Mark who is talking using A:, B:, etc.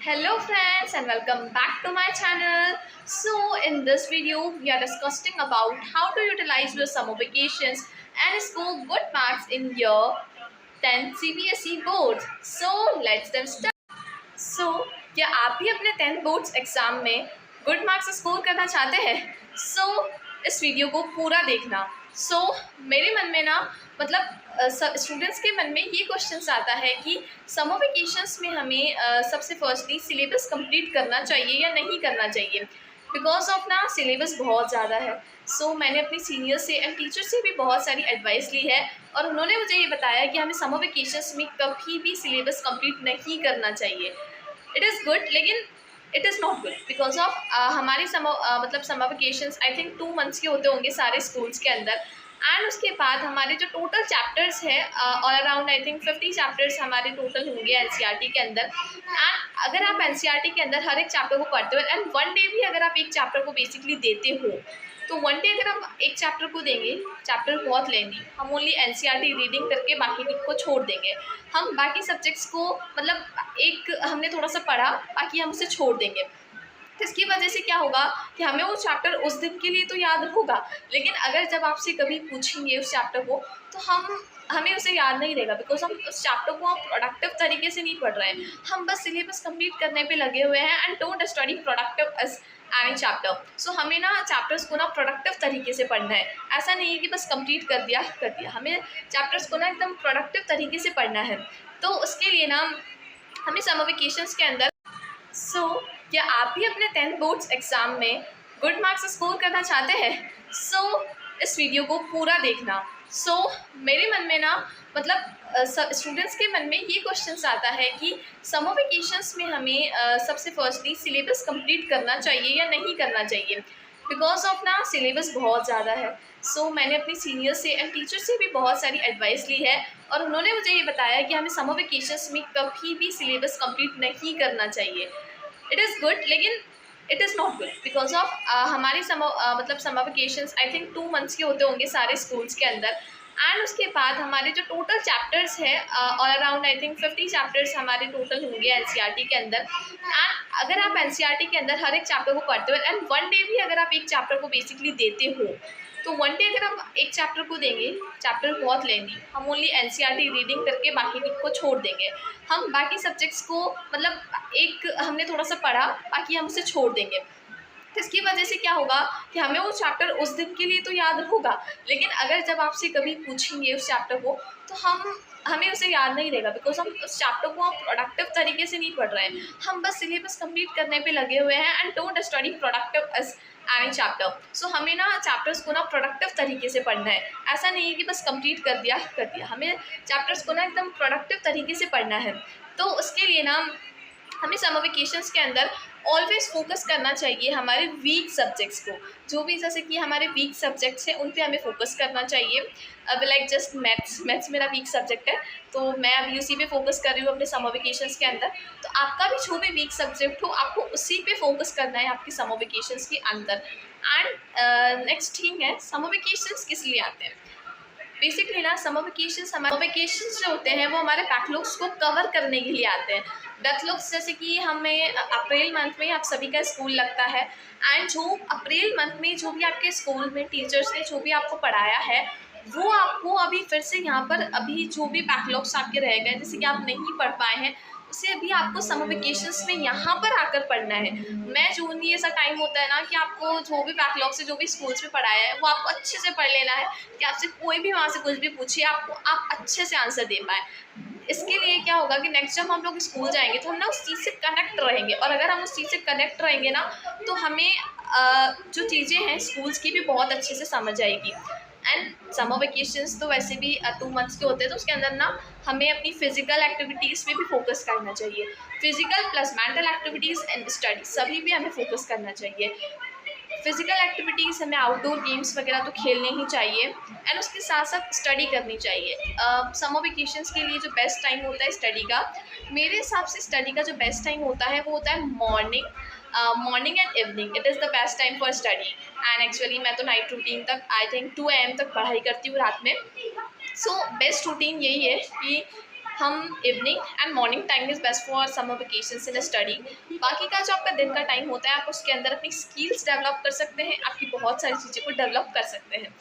A: Hello friends and welcome back to my channel. So in this video we are discussing about how to utilize your summer vacations and score good marks in your 10th CBSE board. So let's them start. So क्या आप भी अपने 10th boards exam में good marks score करना चाहते हैं? इस video को पूरा देखना। मेरे मन में ना स्टूडेंट्स के मन में ये क्वेश्चन आता है कि समर वेकेशंस में हमें सबसे फर्स्टली सिलेबस कंप्लीट करना चाहिए या नहीं करना चाहिए, बिकॉज ऑफ ना सिलेबस बहुत ज़्यादा है। मैंने अपनी सीनियर से एंड टीचर से भी बहुत सारी एडवाइस ली है और उन्होंने मुझे ये बताया कि हमें समर वेकेशंस में कभी भी सिलेबस कंप्लीट नहीं करना चाहिए। इट इज़ गुड लेकिन it is not good because of हमारी summer vacations I think 2 months के होते होंगे सारे स्कूल्स के अंदर। एंड उसके बाद हमारे जो टोटल चैप्टर्स हैं all around I think 50 chapters हमारे टोटल होंगे एनसीईआरटी के अंदर। एंड अगर आप एनसीईआरटी के अंदर हर एक चैप्टर को पढ़ते हो एंड वन डे भी अगर आप एक चैप्टर को बेसिकली देते हो, तो वन डे अगर हम एक चैप्टर को देंगे, चैप्टर बहुत लेंदी, हम ओनली एनसीईआरटी रीडिंग करके बाकी को छोड़ देंगे। हम बाकी सब्जेक्ट्स को एक हमने थोड़ा सा पढ़ा, बाकी हम उसे छोड़ देंगे। तो इसकी वजह से क्या होगा कि हमें वो चैप्टर उस दिन के लिए तो याद होगा, लेकिन अगर जब आपसे कभी पूछेंगे उस चैप्टर को तो हमें उसे याद नहीं रहेगा, बिकॉज हम उस चैप्टर को हम प्रोडक्टिव तरीके से नहीं पढ़ रहे हैं। हम बस सिलेबस कंप्लीट करने पे लगे हुए हैं and don't study productive as any chapter. हमें ना चैप्टर्स को ना प्रोडक्टिव तरीके से पढ़ना है। ऐसा नहीं है कि बस कंप्लीट कर दिया, हमें चैप्टर्स को ना एकदम प्रोडक्टिव तरीके से पढ़ना है। तो उसके लिए ना हमें समर वेकेशंस के अंदर क्या आप भी अपने 10th बोर्ड्स एग्ज़ाम में गुड मार्क्स स्कोर करना चाहते हैं? इस वीडियो को पूरा देखना। मेरे मन में ना स्टूडेंट्स के मन में ये क्वेश्चन आता है कि समर वेकेशंस में हमें सबसे फर्स्टली सिलेबस कंप्लीट करना चाहिए या नहीं करना चाहिए, बिकॉज ऑफ ना सिलेबस बहुत ज़्यादा है। मैंने अपनी सीनियर से एंड टीचर से भी बहुत सारी एडवाइस ली है और उन्होंने मुझे ये बताया कि हमें समर वेकेशंस में कभी भी सिलेबस कंप्लीट नहीं करना चाहिए। इट इज़ गुड लेकिन it is not good because of हमारी summer vacations I think 2 months के होते होंगे सारे स्कूल्स के अंदर। एंड उसके बाद हमारे जो टोटल चैप्टर्स हैं all around I think 50 chapters हमारे टोटल होंगे एनसीईआरटी के अंदर। एंड अगर आप एनसीईआरटी के अंदर हर एक चैप्टर को पढ़ते हो एंड वन डे भी अगर आप एक चैप्टर को बेसिकली देते हो, तो वन डे अगर हम एक चैप्टर को देंगे, चैप्टर बहुत लेंदी, हम ओनली एनसीईआरटी रीडिंग करके बाकी को छोड़ देंगे। हम बाकी सब्जेक्ट्स को एक हमने थोड़ा सा पढ़ा, बाकी हम उसे छोड़ देंगे। तो इसकी वजह से क्या होगा कि हमें वो चैप्टर उस दिन के लिए तो याद होगा, लेकिन अगर जब आपसे कभी पूछेंगे उस चैप्टर को तो हमें उसे याद नहीं रहेगा, बिकॉज हम उस चैप्टर को हम प्रोडक्टिव तरीके से नहीं पढ़ रहे हैं। हम बस सिलेबस कंप्लीट करने पे लगे हुए हैं and don't study productive as any chapter. हमें ना चैप्टर्स को ना प्रोडक्टिव तरीके से पढ़ना है। ऐसा नहीं है कि बस कंप्लीट कर दिया, हमें चैप्टर्स को ना एकदम प्रोडक्टिव तरीके से पढ़ना है। तो उसके लिए ना हमें समर वेकेशंस के अंदर ऑलवेज फोकस करना चाहिए हमारे वीक सब्जेक्ट्स को। जो भी जैसे कि हमारे वीक सब्जेक्ट्स हैं उन पे हमें फोकस करना चाहिए। अब लाइक जस्ट मैथ्स मेरा वीक सब्जेक्ट है, तो मैं अभी उसी पे फोकस कर रही हूँ अपने समर वेकेशंस के अंदर। तो आपका भी जो भी वीक सब्जेक्ट हो, आपको उसी पे फोकस करना है आपकी समर वेकेशंस के अंदर। एंड नेक्स्ट थिंग है, समर वेकेशंस किस लिए आते हैं? बेसिकली ना समर वेकेशंस जो होते हैं वो हमारे बैकलॉग्स को कवर करने के लिए आते हैं। बैकलॉग्स जैसे कि हमें अप्रैल मंथ में आप सभी का स्कूल लगता है एंड जो अप्रैल मंथ में जो भी आपके स्कूल में टीचर्स ने जो भी आपको पढ़ाया है वो आपको अभी फिर से यहाँ पर अभी जो भी बैकलॉग्स आपके रह गए जैसे कि आप नहीं पढ़ पाए हैं उसे अभी आपको समर वेकेशंस में यहाँ पर आकर पढ़ना है। मैं जून में ऐसा टाइम होता है ना कि आपको जो भी बैकलॉग से जो भी स्कूल्स में पढ़ाया है वो आपको अच्छे से पढ़ लेना है कि आपसे कोई भी वहाँ से कुछ भी पूछे आप अच्छे से आंसर दे पाए। इसके लिए क्या होगा कि नेक्स्ट जब हम लोग स्कूल जाएंगे तो हम ना उस चीज़ से कनेक्ट रहेंगे, और अगर हम उस चीज़ से कनेक्ट रहेंगे ना तो हमें जो चीज़ें हैं स्कूल्स की भी बहुत अच्छे से समझ आएगी। एंड समर वेकेशंस तो वैसे भी 2 मंथ्स के होते हैं, तो उसके अंदर ना हमें अपनी फिजिकल एक्टिविटीज़ पे भी फोकस करना चाहिए। Physical plus mental activities and study सभी भी हमें फोकस करना चाहिए। फिजिकल एक्टिविटीज़ हमें आउटडोर गेम्स वगैरह तो खेलने ही चाहिए एंड उसके साथ साथ स्टडी करनी चाहिए। समर वेकेशंस के लिए जो बेस्ट टाइम होता है स्टडी का, मेरे हिसाब से स्टडी का जो बेस्ट टाइम होता है वो होता है morning and evening. It is the best time for study and actually मैं तो नाइट रूटीन तक आई थिंक 2 AM तक पढ़ाई करती हूँ रात में। बेस्ट रूटीन यही है कि हम evening and morning time is best for summer vacations in study. बाकी का जो आपका दिन का टाइम होता है, आप उसके अंदर अपनी स्किल्स डेवलप कर सकते हैं, आपकी बहुत सारी चीज़ों को डेवलप कर सकते हैं।